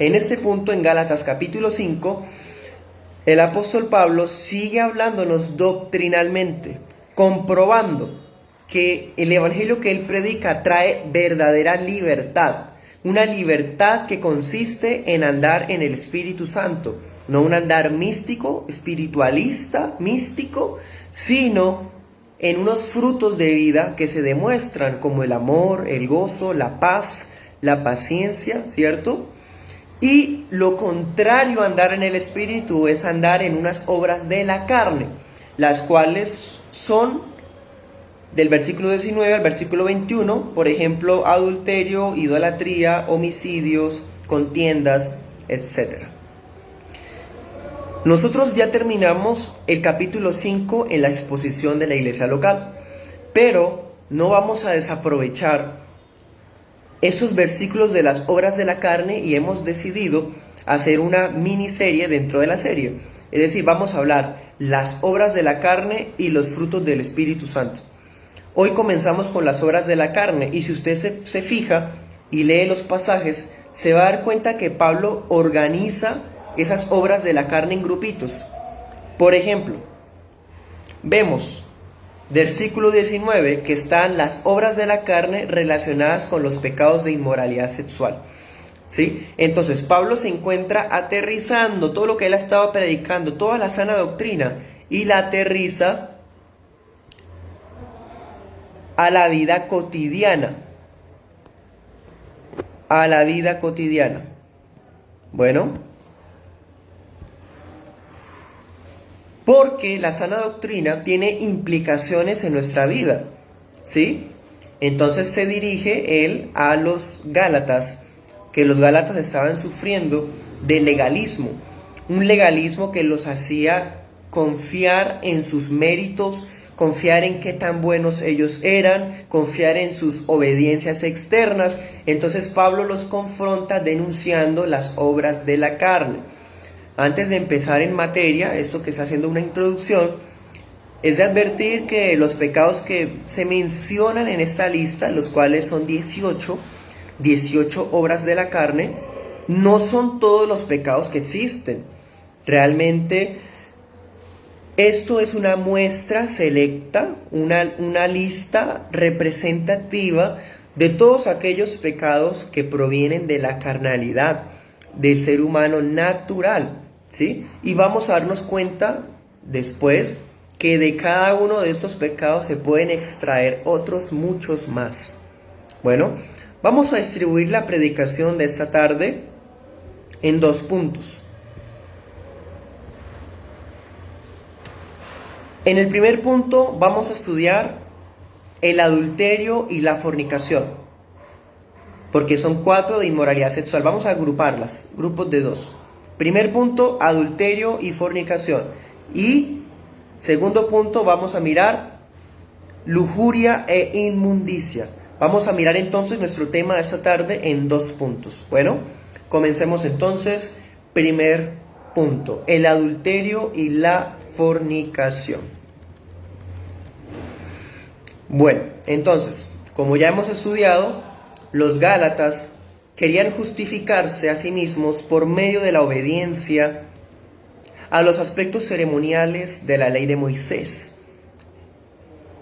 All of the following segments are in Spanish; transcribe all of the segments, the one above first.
En este punto, en Gálatas capítulo 5, el apóstol Pablo sigue hablándonos doctrinalmente, comprobando que el evangelio que él predica trae verdadera libertad, una libertad que consiste en andar en el Espíritu Santo, no un andar místico, espiritualista, místico, sino en unos frutos de vida que se demuestran como el amor, el gozo, la paz, la paciencia, ¿cierto? Y lo contrario a andar en el Espíritu es andar en unas obras de la carne, las cuales son del versículo 19 al versículo 21, por ejemplo, adulterio, idolatría, homicidios, contiendas, etc. Nosotros ya terminamos el capítulo 5 en la exposición de la iglesia local, pero no vamos a desaprovechar esos versículos de las obras de la carne y hemos decidido hacer una miniserie dentro de la serie. Es decir, vamos a hablar las obras de la carne y los frutos del Espíritu Santo. Hoy comenzamos con las obras de la carne y si usted se fija y lee los pasajes, se va a dar cuenta que Pablo organiza esas obras de la carne en grupitos. Por ejemplo, vemos versículo 19 que están las obras de la carne relacionadas con los pecados de inmoralidad sexual. ¿Sí? Entonces Pablo se encuentra aterrizando todo lo que él ha estado predicando, toda la sana doctrina, y la aterriza a la vida cotidiana. A la vida cotidiana. Bueno, porque la sana doctrina tiene implicaciones en nuestra vida, ¿sí? Entonces se dirige él a los Gálatas, que los Gálatas estaban sufriendo de legalismo, un legalismo que los hacía confiar en sus méritos, confiar en qué tan buenos ellos eran, confiar en sus obediencias externas. Entonces Pablo los confronta denunciando las obras de la carne. Antes de empezar en materia, esto que está haciendo una introducción, es de advertir que los pecados que se mencionan en esta lista, los cuales son 18 obras de la carne, no son todos los pecados que existen. Realmente esto es una muestra selecta, una lista representativa de todos aquellos pecados que provienen de la carnalidad, del ser humano natural, ¿sí? Y vamos a darnos cuenta después que de cada uno de estos pecados se pueden extraer otros muchos más. Bueno, vamos a distribuir la predicación de esta tarde en 2 puntos. En el primer punto vamos a estudiar el adulterio y la fornicación, porque son 4 de inmoralidad sexual. Vamos a agruparlas, grupos de 2. Primer punto, adulterio y fornicación. Y segundo punto, vamos a mirar lujuria e inmundicia. Vamos a mirar entonces nuestro tema de esta tarde en 2 puntos. Bueno, comencemos entonces. Primer punto, el adulterio y la fornicación. Bueno, entonces, como ya hemos estudiado, los Gálatas querían justificarse a sí mismos por medio de la obediencia a los aspectos ceremoniales de la ley de Moisés.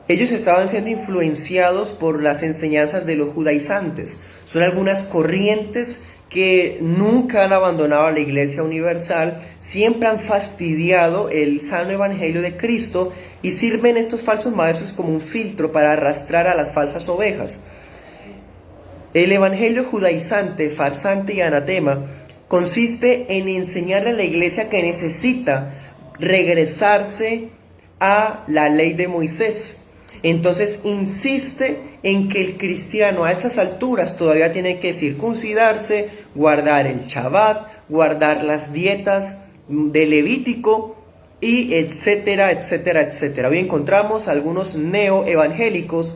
Ellos estaban siendo influenciados por las enseñanzas de los judaizantes. Son algunas corrientes que nunca han abandonado a la Iglesia Universal, siempre han fastidiado el sano evangelio de Cristo y sirven estos falsos maestros como un filtro para arrastrar a las falsas ovejas. El evangelio judaizante, farsante y anatema consiste en enseñarle a la iglesia que necesita regresarse a la ley de Moisés. Entonces insiste en que el cristiano a estas alturas todavía tiene que circuncidarse, guardar el Shabbat, guardar las dietas de Levítico y etcétera, etcétera, etcétera. Hoy encontramos algunos neoevangélicos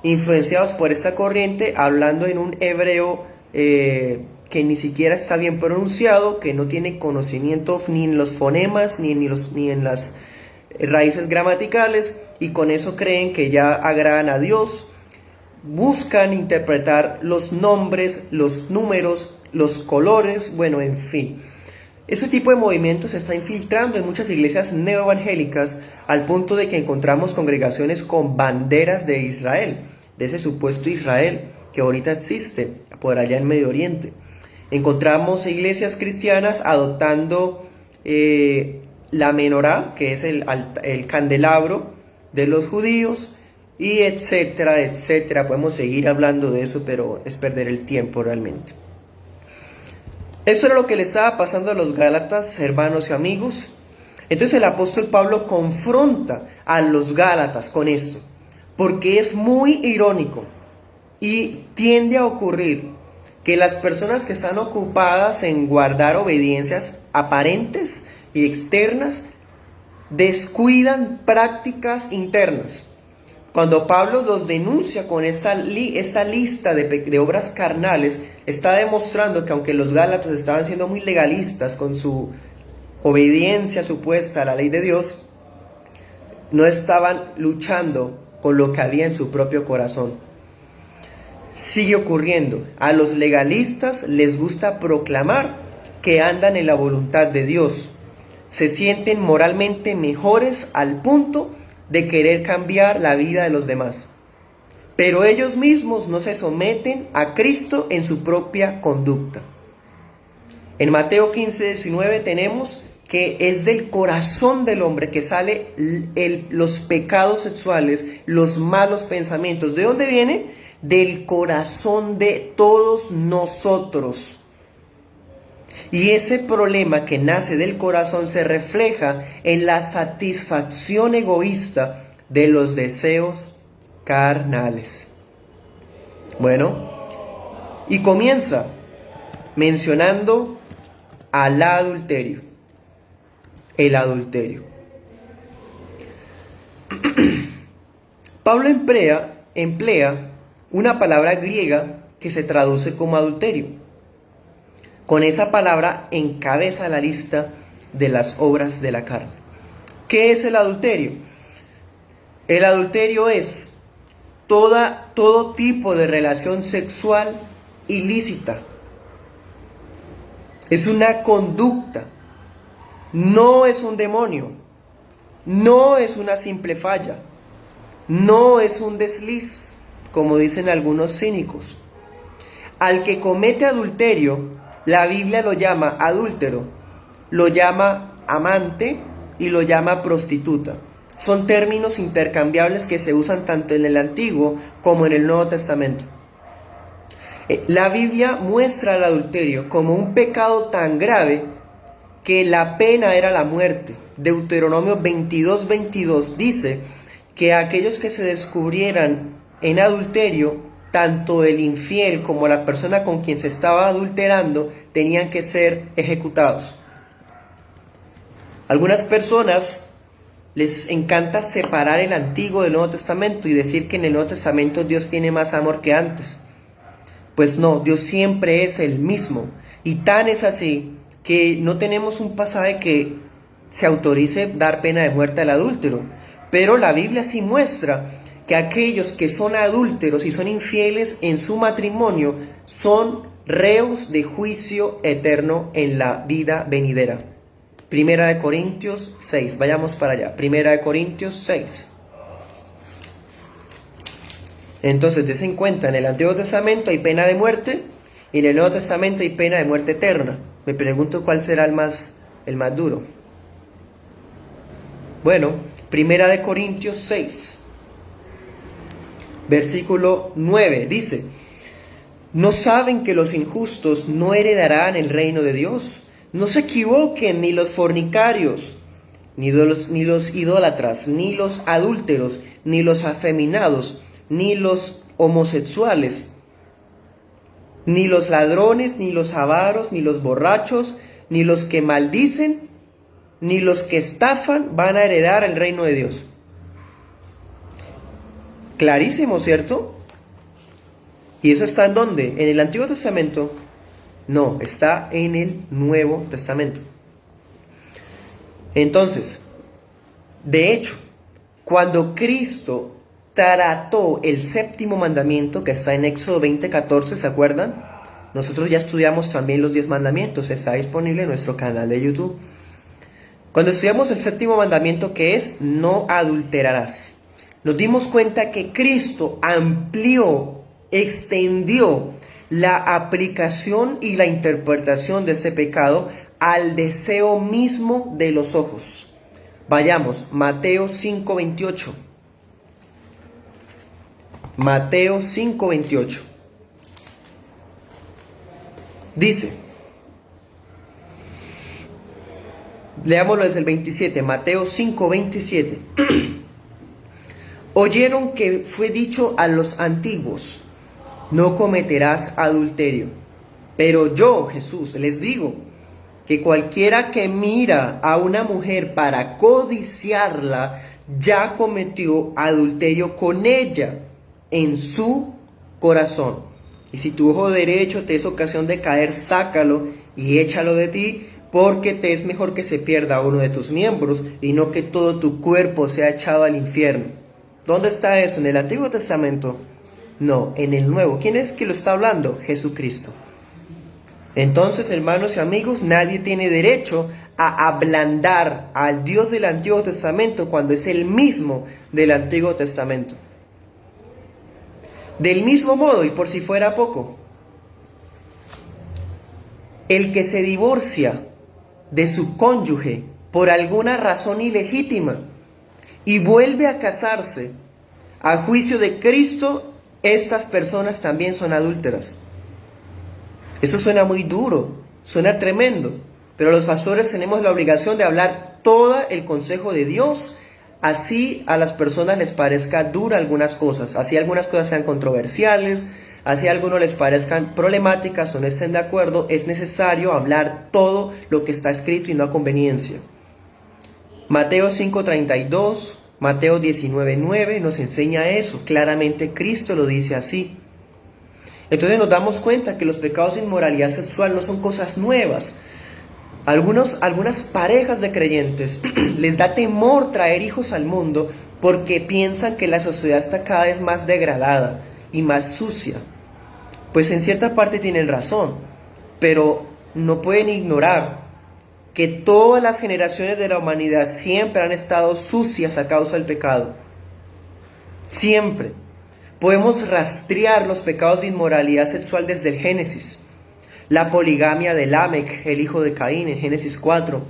influenciados por esta corriente hablando en un hebreo que ni siquiera está bien pronunciado, que no tiene conocimiento ni en los fonemas ni en las raíces gramaticales, y con eso creen que ya agradan a Dios. Buscan interpretar los nombres, los números los colores, bueno, en fin. Ese tipo de movimiento se está infiltrando en muchas iglesias neoevangélicas al punto de que encontramos congregaciones con banderas de Israel, de ese supuesto Israel que ahorita existe por allá en Medio Oriente. Encontramos iglesias cristianas adoptando la menorá, que es el candelabro de los judíos, y etcétera, etcétera. Podemos seguir hablando de eso, pero es perder el tiempo realmente. Eso era lo que le estaba pasando a los Gálatas, hermanos y amigos. Entonces el apóstol Pablo confronta a los Gálatas con esto, porque es muy irónico y tiende a ocurrir que las personas que están ocupadas en guardar obediencias aparentes y externas descuidan prácticas internas. Cuando Pablo los denuncia con esta lista de obras carnales, está demostrando que aunque los Gálatas estaban siendo muy legalistas con su obediencia supuesta a la ley de Dios, no estaban luchando con lo que había en su propio corazón. Sigue ocurriendo. A los legalistas les gusta proclamar que andan en la voluntad de Dios. Se sienten moralmente mejores al punto de querer cambiar la vida de los demás. Pero ellos mismos no se someten a Cristo en su propia conducta. En Mateo 15:19 tenemos que es del corazón del hombre que sale los pecados sexuales, los malos pensamientos. ¿De dónde viene? Del corazón de todos nosotros. Y ese problema que nace del corazón se refleja en la satisfacción egoísta de los deseos carnales. Bueno, y comienza mencionando al adulterio. El adulterio. Pablo emplea una palabra griega que se traduce como adulterio. Con esa palabra encabeza la lista de las obras de la carne. ¿Qué es el adulterio? El adulterio es todo tipo de relación sexual ilícita. Es una conducta. No es un demonio. No es una simple falla. No es un desliz, como dicen algunos cínicos. Al que comete adulterio, la Biblia lo llama adúltero, lo llama amante y lo llama prostituta. Son términos intercambiables que se usan tanto en el Antiguo como en el Nuevo Testamento. La Biblia muestra el adulterio como un pecado tan grave que la pena era la muerte. Deuteronomio 22:22 dice que aquellos que se descubrieran en adulterio, tanto el infiel como la persona con quien se estaba adulterando, tenían que ser ejecutados. Algunas personas les encanta separar el Antiguo del Nuevo Testamento y decir que en el Nuevo Testamento Dios tiene más amor que antes. Pues no, Dios siempre es el mismo. Y tan es así que no tenemos un pasaje que se autorice dar pena de muerte al adúltero. Pero la Biblia sí muestra que aquellos que son adúlteros y son infieles en su matrimonio son reos de juicio eterno en la vida venidera. Primera de Corintios 6, vayamos para allá. Primera de Corintios 6. Entonces, des en cuenta, en el Antiguo Testamento hay pena de muerte y en el Nuevo Testamento hay pena de muerte eterna. Me pregunto cuál será el más duro. Bueno, Primera de Corintios 6. Versículo 9 dice: ¿no saben que los injustos no heredarán el reino de Dios? No se equivoquen, ni los fornicarios, ni los idólatras, ni los adúlteros, ni los afeminados, ni los homosexuales, ni los ladrones, ni los avaros, ni los borrachos, ni los que maldicen, ni los que estafan van a heredar el reino de Dios. Clarísimo, ¿cierto? ¿Y eso está en dónde? ¿En el Antiguo Testamento? No, está en el Nuevo Testamento. Entonces, de hecho, cuando Cristo trató el séptimo mandamiento, que está en Éxodo 20:14, ¿se acuerdan? Nosotros ya estudiamos también los 10 mandamientos, está disponible en nuestro canal de YouTube. Cuando estudiamos el séptimo mandamiento, que es no adulterarás, nos dimos cuenta que Cristo amplió, extendió la aplicación y la interpretación de ese pecado al deseo mismo de los ojos. Vayamos, Mateo 5:28. Mateo 5:28. Dice, leámoslo desde el 27, Mateo 5:27. Oyeron que fue dicho a los antiguos, no cometerás adulterio. Pero yo, Jesús, les digo que cualquiera que mira a una mujer para codiciarla, ya cometió adulterio con ella en su corazón. Y si tu ojo derecho te es ocasión de caer, sácalo y échalo de ti, porque te es mejor que se pierda uno de tus miembros y no que todo tu cuerpo sea echado al infierno. ¿Dónde está eso? ¿En el Antiguo Testamento? No, en el Nuevo. ¿Quién es que lo está hablando? Jesucristo. Entonces, hermanos y amigos, nadie tiene derecho a ablandar al Dios del Antiguo Testamento cuando es el mismo del Antiguo Testamento. Del mismo modo, y por si fuera poco, el que se divorcia de su cónyuge por alguna razón ilegítima y vuelve a casarse, a juicio de Cristo, estas personas también son adúlteras. Eso suena muy duro, suena tremendo, pero los pastores tenemos la obligación de hablar todo el consejo de Dios, así a las personas les parezca dura algunas cosas, así algunas cosas sean controversiales, así a algunos les parezcan problemáticas o no estén de acuerdo, es necesario hablar todo lo que está escrito y no a conveniencia. Mateo 5:32, Mateo 19:9 nos enseña eso, claramente Cristo lo dice así. Entonces nos damos cuenta que los pecados de inmoralidad sexual no son cosas nuevas. Algunas parejas de creyentes les da temor traer hijos al mundo porque piensan que la sociedad está cada vez más degradada y más sucia. Pues en cierta parte tienen razón, pero no pueden ignorar que todas las generaciones de la humanidad siempre han estado sucias a causa del pecado. Siempre. Podemos rastrear los pecados de inmoralidad sexual desde el Génesis. La poligamia de Lamec, el hijo de Caín, en Génesis 4.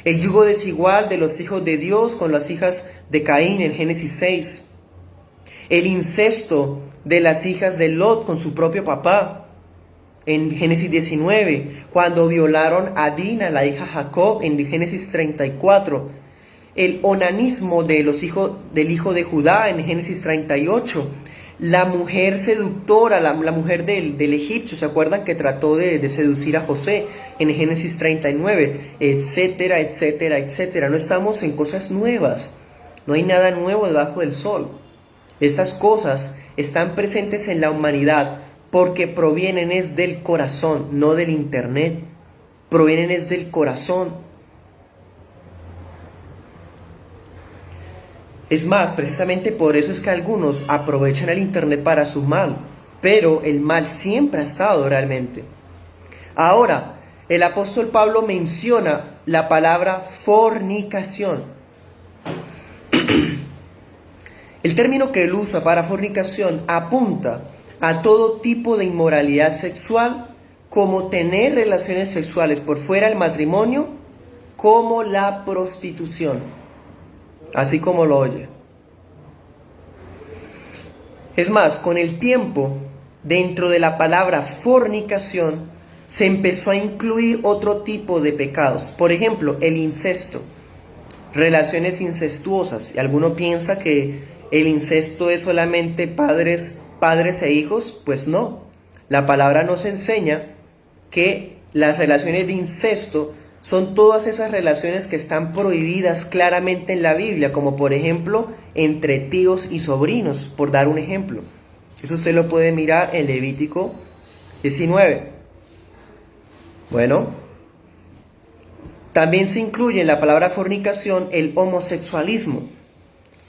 El yugo desigual de los hijos de Dios con las hijas de Caín, en Génesis 6. El incesto de las hijas de Lot con su propio papá, en Génesis 19. Cuando violaron a Dina, la hija de Jacob, en Génesis 34. El onanismo de los hijos del hijo de Judá, en Génesis 38. La mujer seductora, la mujer del egipcio, ¿se acuerdan que trató de seducir a José en Génesis 39? Etcétera, etcétera, etcétera. No estamos en cosas nuevas. No hay nada nuevo debajo del sol. Estas cosas están presentes en la humanidad porque provienen es del corazón, no del internet. Provienen es del corazón. Es más, precisamente por eso es que algunos aprovechan el internet para su mal, pero el mal siempre ha estado realmente. Ahora, el apóstol Pablo menciona la palabra fornicación. El término que él usa para fornicación apunta a todo tipo de inmoralidad sexual, como tener relaciones sexuales por fuera del matrimonio, como la prostitución. Así como lo oye. Es más, con el tiempo, dentro de la palabra fornicación, se empezó a incluir otro tipo de pecados. Por ejemplo, el incesto, relaciones incestuosas. Y alguno piensa que el incesto es solamente padres e hijos. Pues no. La palabra nos enseña que las relaciones de incesto son todas esas relaciones que están prohibidas claramente en la Biblia, como por ejemplo entre tíos y sobrinos, por dar un ejemplo. Eso usted lo puede mirar en Levítico 19. Bueno, también se incluye en la palabra fornicación el homosexualismo.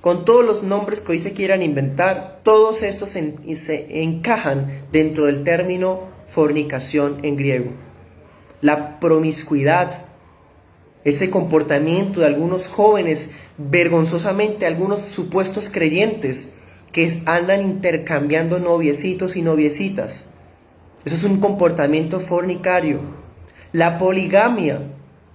Con todos los nombres que hoy se quieran inventar, todos estos se encajan dentro del término fornicación en griego. La promiscuidad, ese comportamiento de algunos jóvenes, vergonzosamente algunos supuestos creyentes, que andan intercambiando noviecitos y noviecitas. Eso es un comportamiento fornicario. La poligamia,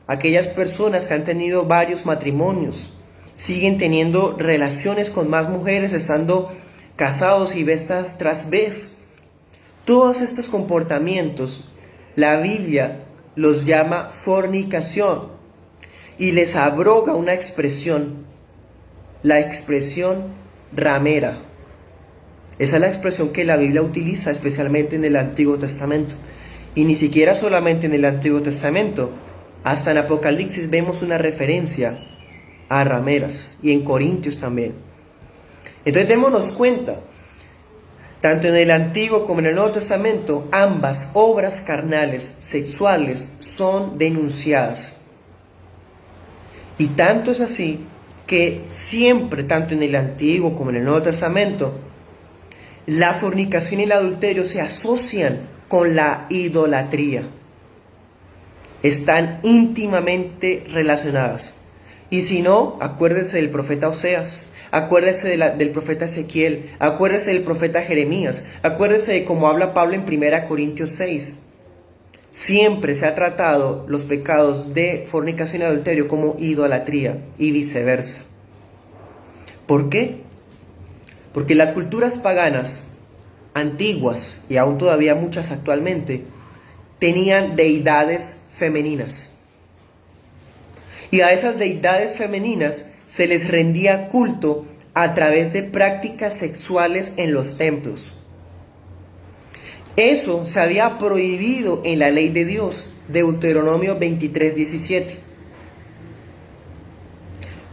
aquellas personas que han tenido varios matrimonios, siguen teniendo relaciones con más mujeres, estando casados y vez tras vez. Todos estos comportamientos, la Biblia los llama fornicación y les abroga una expresión, la expresión ramera. Esa es la expresión que la Biblia utiliza especialmente en el Antiguo Testamento. Y ni siquiera solamente en el Antiguo Testamento, hasta en Apocalipsis vemos una referencia a rameras, y en Corintios también. Entonces démonos cuenta, tanto en el Antiguo como en el Nuevo Testamento, ambas obras carnales, sexuales, son denunciadas. Y tanto es así que siempre, tanto en el Antiguo como en el Nuevo Testamento, la fornicación y el adulterio se asocian con la idolatría. Están íntimamente relacionadas. Y si no, acuérdese del profeta Oseas, acuérdese del profeta Ezequiel, acuérdese del profeta Jeremías, acuérdese de cómo habla Pablo en 1 Corintios 6. Siempre se ha tratado los pecados de fornicación y adulterio como idolatría y viceversa. ¿Por qué? Porque las culturas paganas antiguas, y aún todavía muchas actualmente, tenían deidades femeninas. Y a esas deidades femeninas se les rendía culto a través de prácticas sexuales en los templos. Eso se había prohibido en la ley de Dios, Deuteronomio 23:17.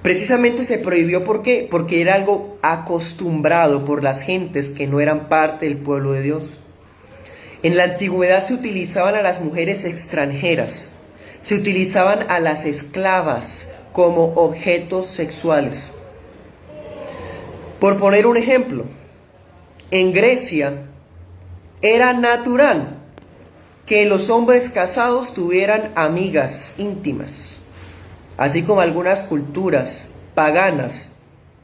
Precisamente se prohibió, ¿por qué? Porque era algo acostumbrado por las gentes que no eran parte del pueblo de Dios. En la antigüedad se utilizaban a las mujeres extranjeras, se utilizaban a las esclavas como objetos sexuales. Por poner un ejemplo, en Grecia era natural que los hombres casados tuvieran amigas íntimas. Así como algunas culturas paganas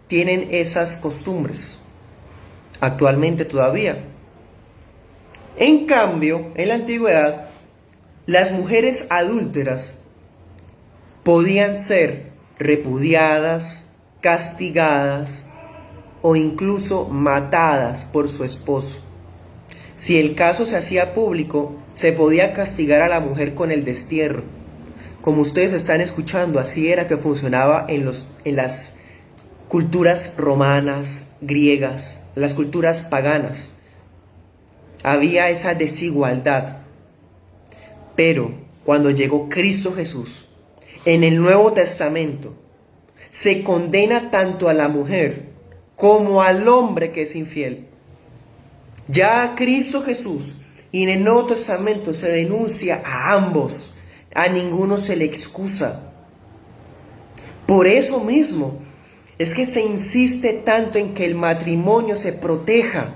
tienen esas costumbres, actualmente todavía. En cambio, en la antigüedad, las mujeres adúlteras podían ser repudiadas, castigadas o incluso matadas por su esposo. Si el caso se hacía público, se podía castigar a la mujer con el destierro. Como ustedes están escuchando, así era que funcionaba en las culturas romanas, griegas, las culturas paganas. Había esa desigualdad. Pero cuando llegó Cristo Jesús, en el Nuevo Testamento, se condena tanto a la mujer como al hombre que es infiel. Ya Cristo Jesús, y en el Nuevo Testamento se denuncia a ambos. A ninguno se le excusa. Por eso mismo es que se insiste tanto en que el matrimonio se proteja.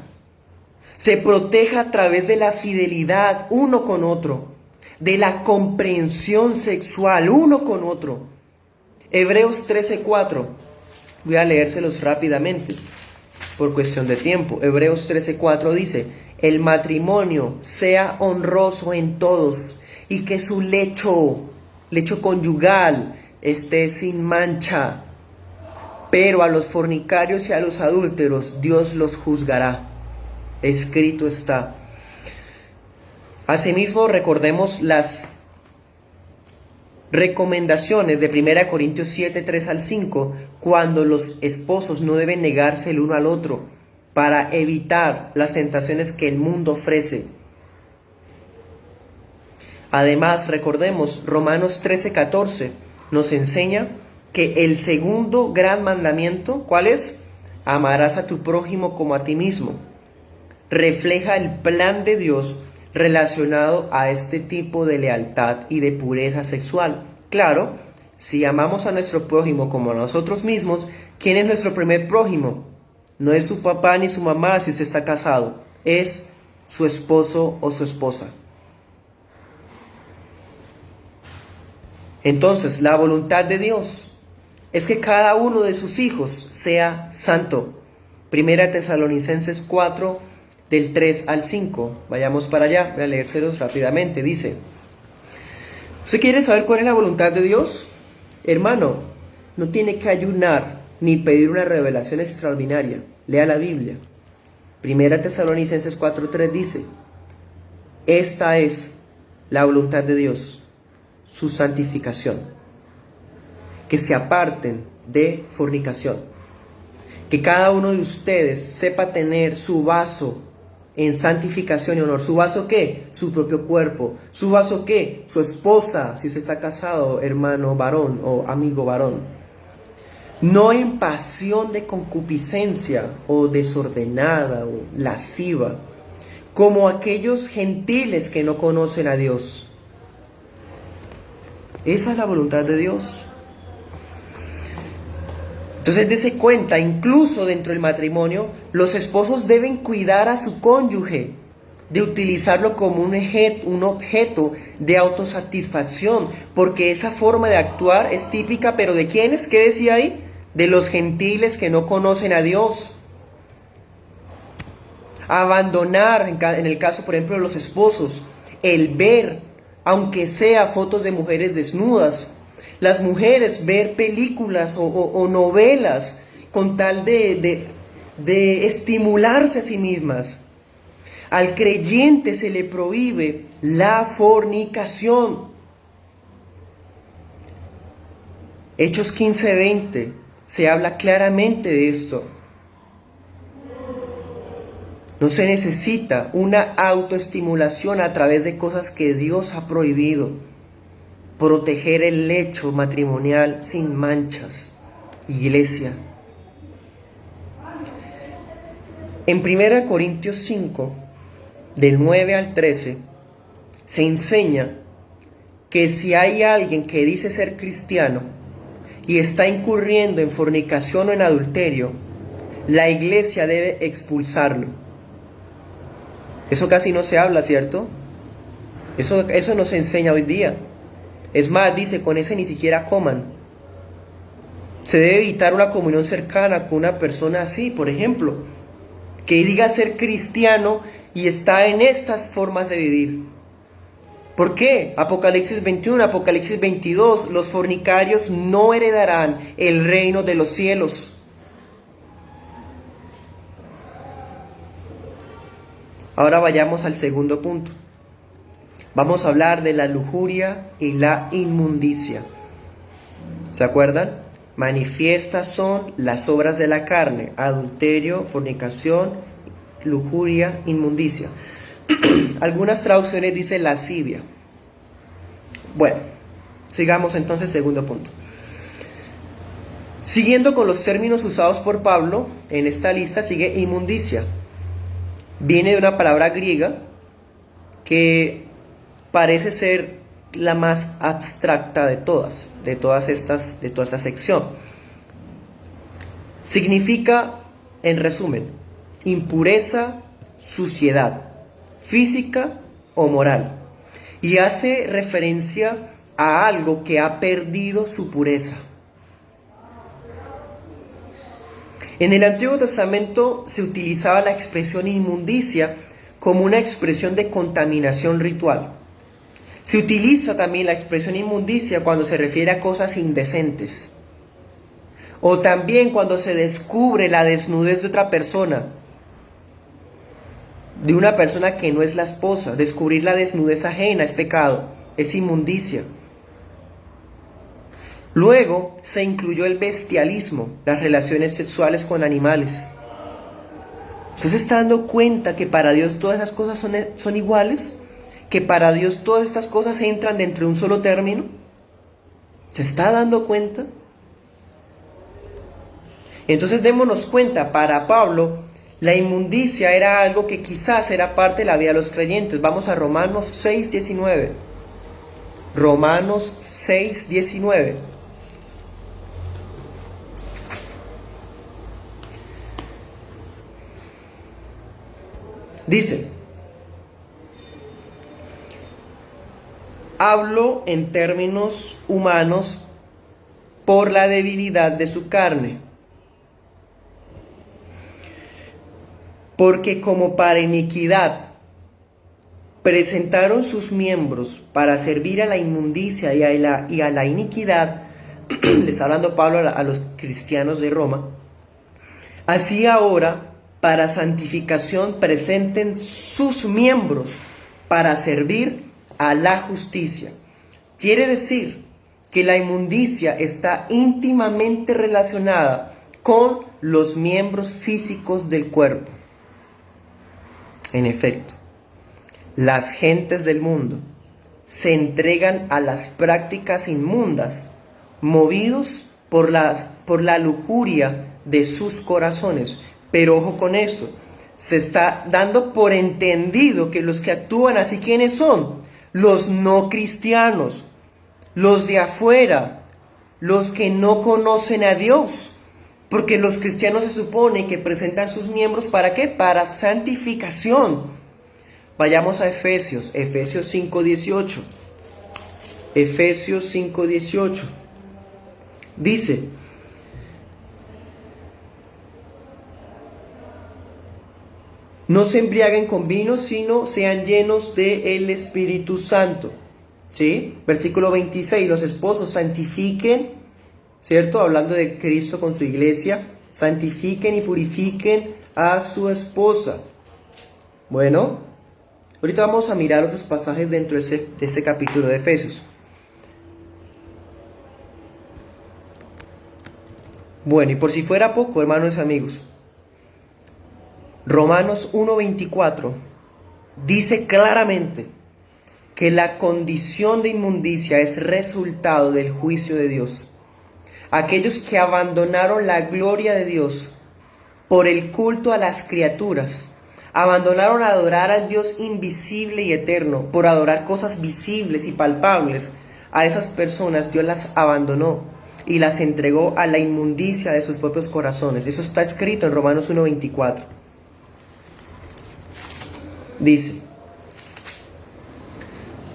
Se proteja a través de la fidelidad uno con otro, de la comprensión sexual uno con otro. Hebreos 13:4. Voy a leérselos rápidamente por cuestión de tiempo. Hebreos 13:4 dice: el matrimonio sea honroso en todos, y que su lecho conyugal esté sin mancha. Pero a los fornicarios y a los adúlteros Dios los juzgará. Escrito está. Asimismo, recordemos las recomendaciones de 1 Corintios 7, 3 al 5, cuando los esposos no deben negarse el uno al otro para evitar las tentaciones que el mundo ofrece. Además, recordemos, Romanos 13:14 nos enseña que el segundo gran mandamiento, ¿cuál es? Amarás a tu prójimo como a ti mismo. Refleja el plan de Dios relacionado a este tipo de lealtad y de pureza sexual. Claro, si amamos a nuestro prójimo como a nosotros mismos, ¿quién es nuestro primer prójimo? No es su papá ni su mamá si usted está casado, es su esposo o su esposa. Entonces, la voluntad de Dios es que cada uno de sus hijos sea santo. Primera Tesalonicenses 4, del 3 al 5. Vayamos para allá, voy a leérselos rápidamente. Dice: ¿usted quiere saber cuál es la voluntad de Dios? Hermano, no tiene que ayunar ni pedir una revelación extraordinaria. Lea la Biblia. Primera Tesalonicenses 4:3 dice: esta es la voluntad de Dios, su santificación, que se aparten de fornicación, que cada uno de ustedes sepa tener su vaso en santificación y honor. ¿Su vaso qué? Su propio cuerpo. ¿Su vaso qué? Su esposa, si usted está casado, hermano varón o amigo varón. No en pasión de concupiscencia o desordenada o lasciva, como aquellos gentiles que no conocen a Dios. Esa es la voluntad de Dios. Entonces, dése cuenta, incluso dentro del matrimonio, los esposos deben cuidar a su cónyuge, de utilizarlo como un objeto de autosatisfacción, porque esa forma de actuar es típica, pero ¿de quiénes? ¿Qué decía ahí? De los gentiles que no conocen a Dios. Abandonar, en el caso, por ejemplo, de los esposos, el ver, aunque sea fotos de mujeres desnudas. Las mujeres ver películas o novelas con tal de estimularse a sí mismas. Al creyente se le prohíbe la fornicación. Hechos 15:20 se habla claramente de esto. No se necesita una autoestimulación a través de cosas que Dios ha prohibido. Proteger el lecho matrimonial sin manchas. Iglesia. En 1 Corintios 5, del 9 al 13, se enseña que si hay alguien que dice ser cristiano y está incurriendo en fornicación o en adulterio, la iglesia debe expulsarlo. Eso casi no se habla, ¿cierto? Eso no se enseña hoy día. Es más, dice, con ese ni siquiera coman. Se debe evitar una comunión cercana con una persona así, por ejemplo, que diga ser cristiano y está en estas formas de vivir. ¿Por qué? Apocalipsis 21, Apocalipsis 22, los fornicarios no heredarán el reino de los cielos. Ahora vayamos al segundo punto. Vamos a hablar de la lujuria y la inmundicia. ¿Se acuerdan? Manifiestas son las obras de la carne: adulterio, fornicación, lujuria, inmundicia. Algunas traducciones dicen lascivia. Bueno, sigamos entonces, segundo punto. Siguiendo con los términos usados por Pablo, en esta lista sigue inmundicia. Viene de una palabra griega que parece ser la más abstracta de toda esta sección. Significa, en resumen, impureza, suciedad, física o moral, y hace referencia a algo que ha perdido su pureza. En el Antiguo Testamento se utilizaba la expresión inmundicia como una expresión de contaminación ritual. Se utiliza también la expresión inmundicia cuando se refiere a cosas indecentes. O también cuando se descubre la desnudez de otra persona. De una persona que no es la esposa. Descubrir la desnudez ajena es pecado. Es inmundicia. Luego se incluyó el bestialismo, las relaciones sexuales con animales. ¿Usted se está dando cuenta que para Dios todas esas cosas son iguales? ¿Que para Dios todas estas cosas entran dentro de un solo término? ¿Se está dando cuenta? Entonces démonos cuenta, para Pablo, la inmundicia era algo que quizás era parte de la vida de los creyentes. Vamos a Romanos 6:19. Romanos 6:19. Dice: Hablo en términos humanos por la debilidad de su carne. Porque como para iniquidad presentaron sus miembros para servir a la inmundicia y a la iniquidad, le está hablando Pablo a los cristianos de Roma, así ahora para santificación presenten sus miembros para servir a la justicia. Quiere decir que la inmundicia está íntimamente relacionada con los miembros físicos del cuerpo. En efecto, las gentes del mundo se entregan a las prácticas inmundas, movidos por la lujuria de sus corazones. Pero ojo con esto, se está dando por entendido que los que actúan así, ¿quiénes son? Los no cristianos, los de afuera, los que no conocen a Dios. Porque los cristianos se supone que presentan sus miembros ¿para qué? Para santificación. Vayamos a Efesios 5:18. Efesios 5:18. Dice: no se embriaguen con vino, sino sean llenos del Espíritu Santo. ¿Sí? Versículo 26. Los esposos santifiquen, ¿cierto? Hablando de Cristo con su iglesia, santifiquen y purifiquen a su esposa. Bueno, ahorita vamos a mirar otros pasajes dentro de ese capítulo de Efesios. Bueno, y por si fuera poco, hermanos y amigos, Romanos 1:24 dice claramente que la condición de inmundicia es resultado del juicio de Dios. Aquellos que abandonaron la gloria de Dios por el culto a las criaturas, abandonaron adorar al Dios invisible y eterno por adorar cosas visibles y palpables, a esas personas Dios las abandonó y las entregó a la inmundicia de sus propios corazones. Eso está escrito en Romanos 1:24. Dice: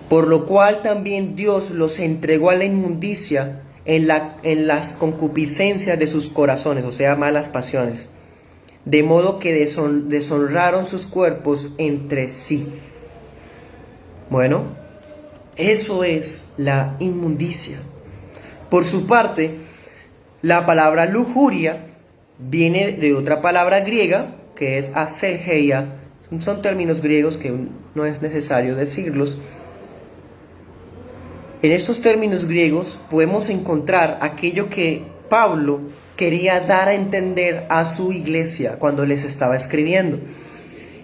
por lo cual también Dios los entregó a la inmundicia en las concupiscencias de sus corazones, o sea, malas pasiones, de modo que deshonraron sus cuerpos entre sí. Bueno, eso es la inmundicia. Por su parte, la palabra lujuria viene de otra palabra griega, que es aselgeia. Son términos griegos que no es necesario decirlos. En estos términos griegos podemos encontrar aquello que Pablo quería dar a entender a su iglesia cuando les estaba escribiendo.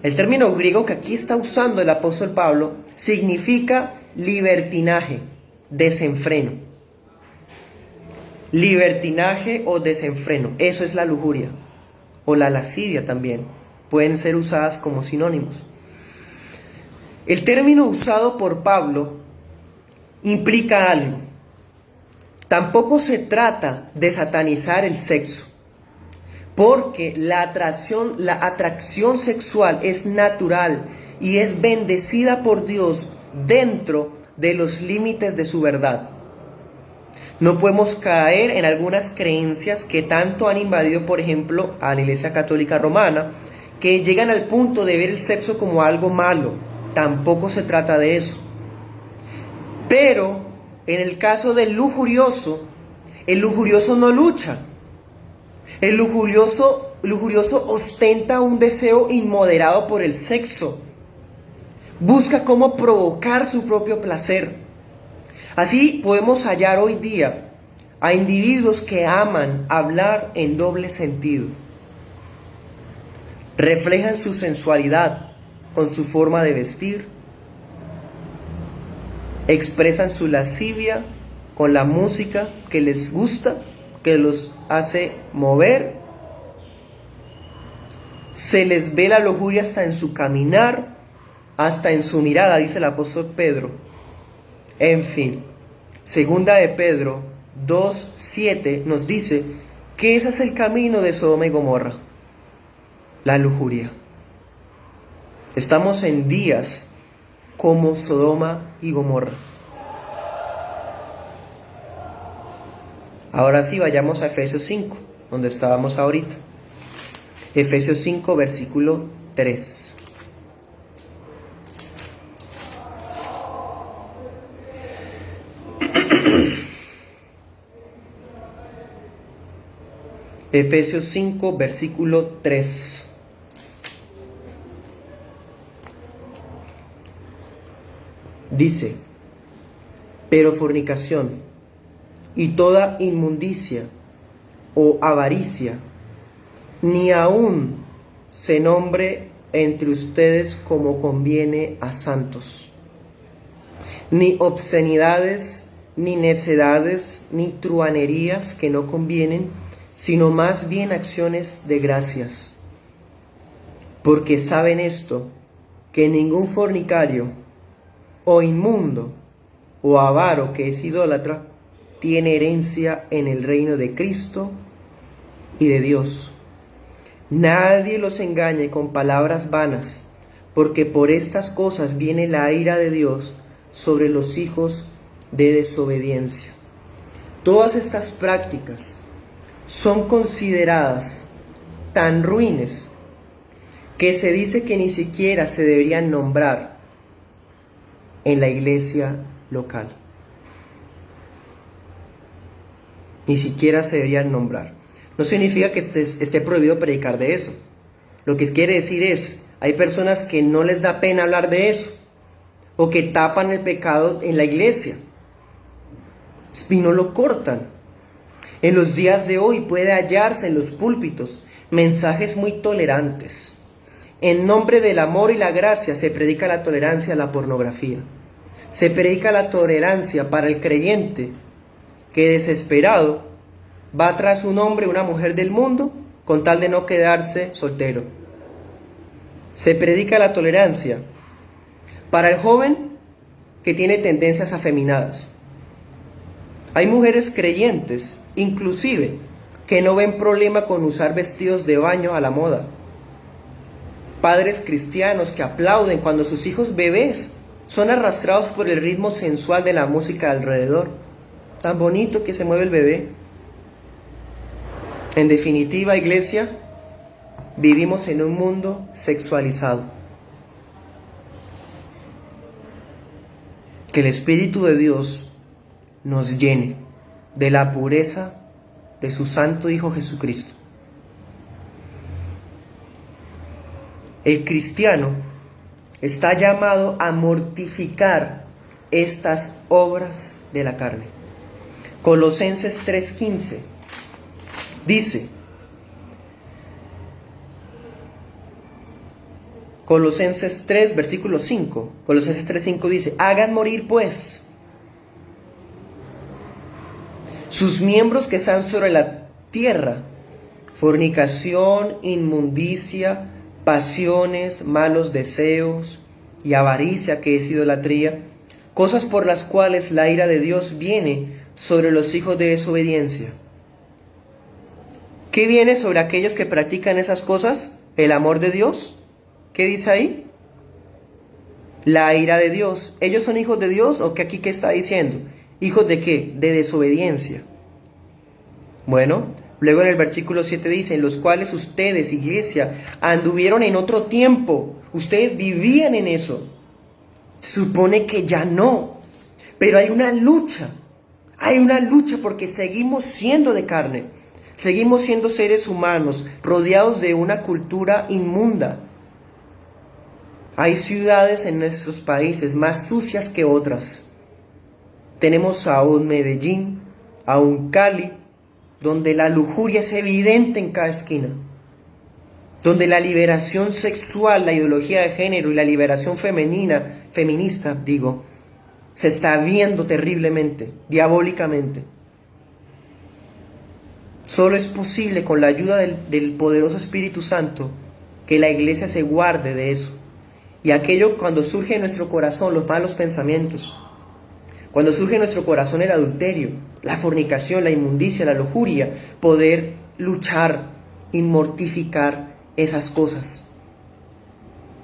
El término griego que aquí está usando el apóstol Pablo significa libertinaje, desenfreno. Libertinaje o desenfreno, eso es la lujuria, o la lascivia también, pueden ser usadas como sinónimos. El término usado por Pablo implica algo. Tampoco se trata de satanizar el sexo, porque la atracción sexual es natural y es bendecida por Dios dentro de los límites de su verdad. No podemos caer en algunas creencias que tanto han invadido, por ejemplo, a la Iglesia Católica Romana, que llegan al punto de ver el sexo como algo malo. Tampoco se trata de eso. Pero en el caso del lujurioso, el lujurioso no lucha. El lujurioso ostenta un deseo inmoderado por el sexo. Busca cómo provocar su propio placer. Así podemos hallar hoy día a individuos que aman hablar en doble sentido. Reflejan su sensualidad con su forma de vestir. Expresan su lascivia con la música que les gusta, que los hace mover. Se les ve la lujuria hasta en su caminar, hasta en su mirada, dice el apóstol Pedro. En fin, segunda de Pedro 2:7 nos dice que ese es el camino de Sodoma y Gomorra, la lujuria. Estamos en días como Sodoma y Gomorra. Ahora sí, vayamos a Efesios 5, donde estábamos ahorita. Efesios 5, versículo 3. Efesios 5, versículo 3. Dice: pero fornicación y toda inmundicia o avaricia, ni aun se nombre entre ustedes como conviene a santos, ni obscenidades, ni necedades, ni truhanerías que no convienen, sino más bien acciones de gracias. Porque saben esto, que ningún fornicario, o inmundo, o avaro que es idólatra, tiene herencia en el reino de Cristo y de Dios. Nadie los engañe con palabras vanas, porque por estas cosas viene la ira de Dios sobre los hijos de desobediencia. Todas estas prácticas son consideradas tan ruines que se dice que ni siquiera se deberían nombrar en la iglesia local. Ni siquiera se deberían nombrar. No significa que esté prohibido predicar de eso. Lo que quiere decir es, hay personas que no les da pena hablar de eso, o que tapan el pecado en la iglesia y no lo cortan. En los días de hoy puede hallarse en los púlpitos mensajes muy tolerantes. En nombre del amor y la gracia se predica la tolerancia a la pornografía. Se predica la tolerancia para el creyente que desesperado va tras un hombre o una mujer del mundo con tal de no quedarse soltero. Se predica la tolerancia para el joven que tiene tendencias afeminadas. Hay mujeres creyentes, inclusive, que no ven problema con usar vestidos de baño a la moda. Padres cristianos que aplauden cuando sus hijos bebés son arrastrados por el ritmo sensual de la música alrededor. Tan bonito que se mueve el bebé. En definitiva, iglesia, vivimos en un mundo sexualizado. Que el Espíritu de Dios nos llene de la pureza de su Santo Hijo Jesucristo. El cristiano está llamado a mortificar estas obras de la carne. Colosenses 3:15 dice, Colosenses 3, versículo 5, Colosenses 3:5 dice, hagan morir pues sus miembros que están sobre la tierra, fornicación, inmundicia, pasiones, malos deseos y avaricia, que es idolatría, cosas por las cuales la ira de Dios viene sobre los hijos de desobediencia. ¿Qué viene sobre aquellos que practican esas cosas? ¿El amor de Dios? ¿Qué dice ahí? La ira de Dios. ¿Ellos son hijos de Dios o qué aquí qué está diciendo? ¿Hijos de qué? De desobediencia. Bueno, luego en el versículo 7 dice, en los cuales ustedes, iglesia, anduvieron en otro tiempo. Ustedes vivían en eso. Se supone que ya no. Pero hay una lucha. Hay una lucha porque seguimos siendo de carne. Seguimos siendo seres humanos rodeados de una cultura inmunda. Hay ciudades en nuestros países más sucias que otras. Tenemos a un Medellín, a un Cali, donde la lujuria es evidente en cada esquina. Donde la liberación sexual, la ideología de género y la liberación feminista, se está viendo terriblemente, diabólicamente. Solo es posible con la ayuda del poderoso Espíritu Santo que la iglesia se guarde de eso. Y aquello cuando surge en nuestro corazón, los malos pensamientos, cuando surge en nuestro corazón el adulterio, la fornicación, la inmundicia, la lujuria, poder luchar y mortificar esas cosas.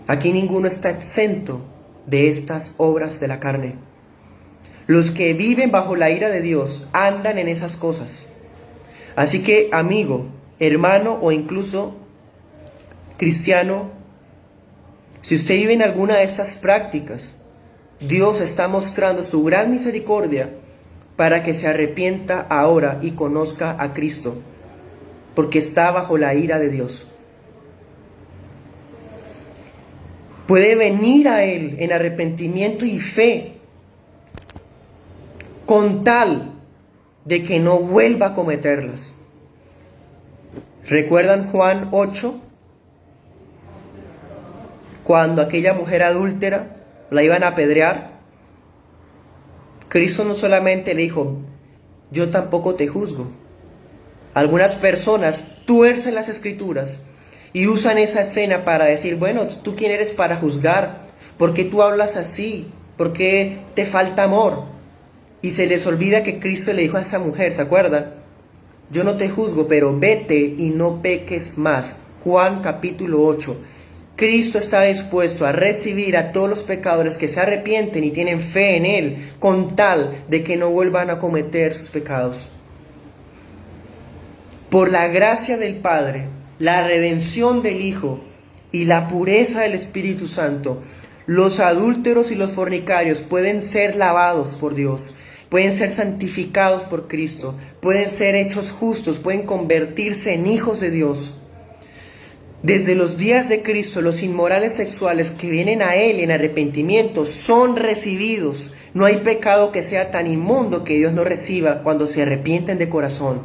Aquí ninguno está exento de estas obras de la carne. Los que viven bajo la ira de Dios andan en esas cosas. Así que, amigo, hermano o incluso cristiano, si usted vive en alguna de estas prácticas, Dios está mostrando su gran misericordia para que se arrepienta ahora y conozca a Cristo, porque está bajo la ira de Dios. Puede venir a Él en arrepentimiento y fe, con tal de que no vuelva a cometerlas. ¿Recuerdan Juan 8? Cuando aquella mujer adúltera la iban a apedrear, Cristo no solamente le dijo, yo tampoco te juzgo. Algunas personas tuercen las escrituras y usan esa escena para decir, bueno, ¿tú quién eres para juzgar? ¿Por qué tú hablas así? ¿Por qué te falta amor? Y se les olvida que Cristo le dijo a esa mujer, ¿se acuerdan? Yo no te juzgo, pero vete y no peques más. Juan capítulo 8. Cristo está dispuesto a recibir a todos los pecadores que se arrepienten y tienen fe en Él, con tal de que no vuelvan a cometer sus pecados. Por la gracia del Padre, la redención del Hijo y la pureza del Espíritu Santo, los adúlteros y los fornicarios pueden ser lavados por Dios, pueden ser santificados por Cristo, pueden ser hechos justos, pueden convertirse en hijos de Dios. Desde los días de Cristo, los inmorales sexuales que vienen a Él en arrepentimiento son recibidos. No hay pecado que sea tan inmundo que Dios no reciba cuando se arrepienten de corazón.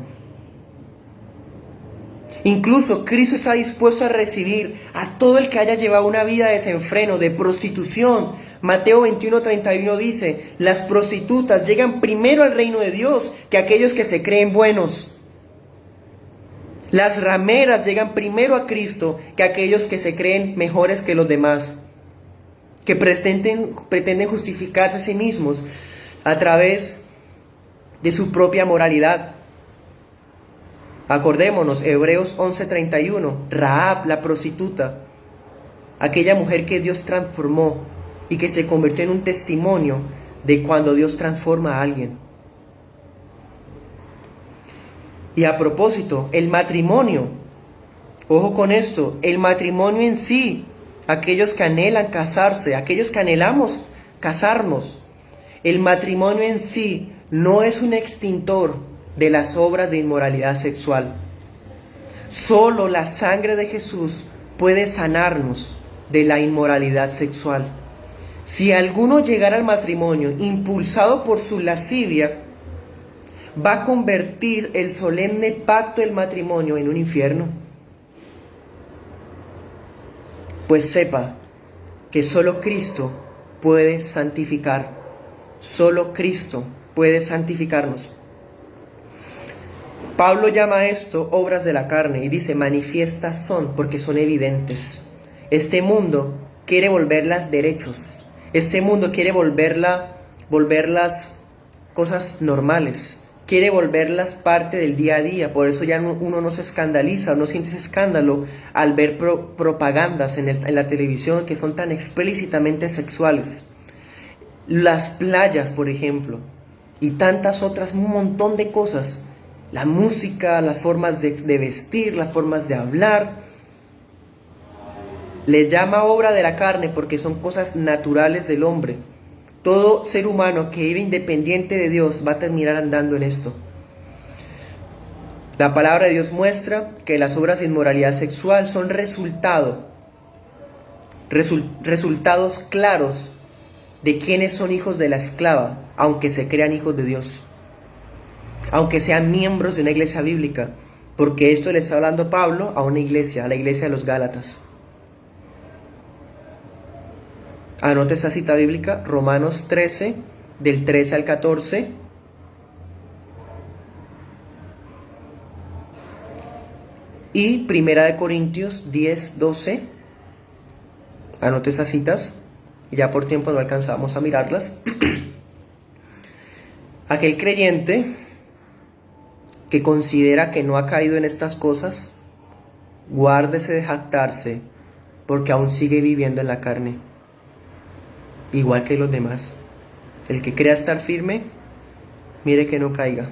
Incluso Cristo está dispuesto a recibir a todo el que haya llevado una vida de desenfreno, de prostitución. Mateo 21:31 dice, las prostitutas llegan primero al reino de Dios que aquellos que se creen buenos. Las rameras llegan primero a Cristo que aquellos que se creen mejores que los demás, que pretenden justificarse a sí mismos a través de su propia moralidad. Acordémonos, Hebreos 11:31, Rahab, la prostituta, aquella mujer que Dios transformó y que se convirtió en un testimonio de cuando Dios transforma a alguien. Y a propósito, el matrimonio, ojo con esto, el matrimonio en sí, aquellos que anhelan casarse, aquellos que anhelamos casarnos, el matrimonio en sí no es un extintor de las obras de inmoralidad sexual. Solo la sangre de Jesús puede sanarnos de la inmoralidad sexual. Si alguno llegara al matrimonio impulsado por su lascivia, va a convertir el solemne pacto del matrimonio en un infierno. Pues sepa que solo Cristo puede santificar, solo Cristo puede santificarnos. Pablo llama a esto obras de la carne y dice, manifiestas son porque son evidentes. Este mundo quiere volverlas derechos, este mundo quiere volverlas cosas normales. Quiere volverlas parte del día a día, por eso ya uno no se escandaliza, no siente ese escándalo al ver propagandas en la televisión que son tan explícitamente sexuales. Las playas, por ejemplo, y tantas otras, un montón de cosas. La música, las formas de vestir, las formas de hablar. Le llama obra de la carne porque son cosas naturales del hombre. Todo ser humano que vive independiente de Dios va a terminar andando en esto. La palabra de Dios muestra que las obras de inmoralidad sexual son resultados claros de quienes son hijos de la esclava, aunque se crean hijos de Dios, aunque sean miembros de una iglesia bíblica, porque esto le está hablando Pablo a una iglesia, a la iglesia de los Gálatas. Anote esta cita bíblica, Romanos 13, del 13 al 14. Y Primera de Corintios 10, 12. Anote esas citas, ya por tiempo no alcanzamos a mirarlas. Aquel creyente que considera que no ha caído en estas cosas, guárdese de jactarse, porque aún sigue viviendo en la carne, igual que los demás. El que crea estar firme, mire que no caiga.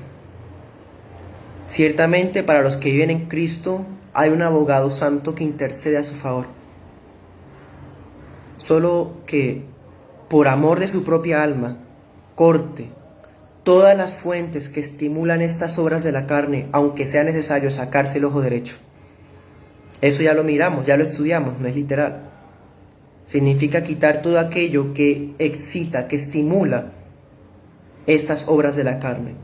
Ciertamente para los que viven en Cristo hay un abogado santo que intercede a su favor. Solo que por amor de su propia alma, corte todas las fuentes que estimulan estas obras de la carne, aunque sea necesario sacarse el ojo derecho. Eso ya lo miramos, ya lo estudiamos, no es literal. Significa quitar todo aquello que excita, que estimula estas obras de la carne.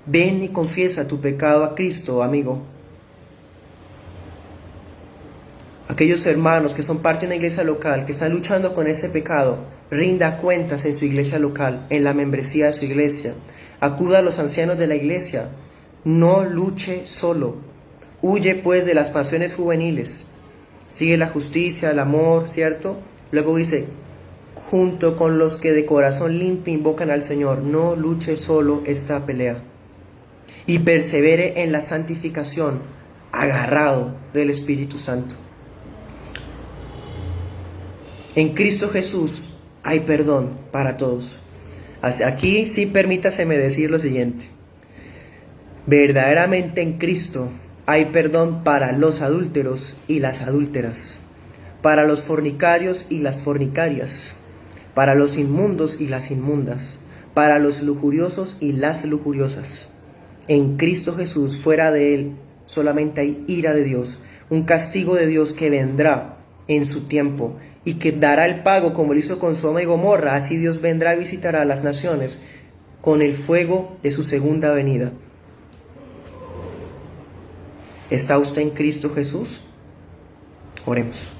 Ven y confiesa tu pecado a Cristo, amigo. Aquellos hermanos que son parte de una iglesia local, que están luchando con ese pecado, rinda cuentas en su iglesia local, en la membresía de su iglesia. Acuda a los ancianos de la iglesia. No luche solo. Huye pues de las pasiones juveniles. Sigue la justicia, el amor, ¿cierto? Luego dice, junto con los que de corazón limpio invocan al Señor, no luche solo esta pelea. Y persevere en la santificación, agarrado del Espíritu Santo. En Cristo Jesús hay perdón para todos. Aquí sí permítaseme decir lo siguiente. Verdaderamente en Cristo hay perdón para los adúlteros y las adúlteras, para los fornicarios y las fornicarias, para los inmundos y las inmundas, para los lujuriosos y las lujuriosas. En Cristo Jesús, fuera de Él, solamente hay ira de Dios, un castigo de Dios que vendrá en su tiempo y que dará el pago como lo hizo con Sodoma y Gomorra. Así Dios vendrá y visitará a las naciones con el fuego de su segunda venida. ¿Está usted en Cristo Jesús? Oremos.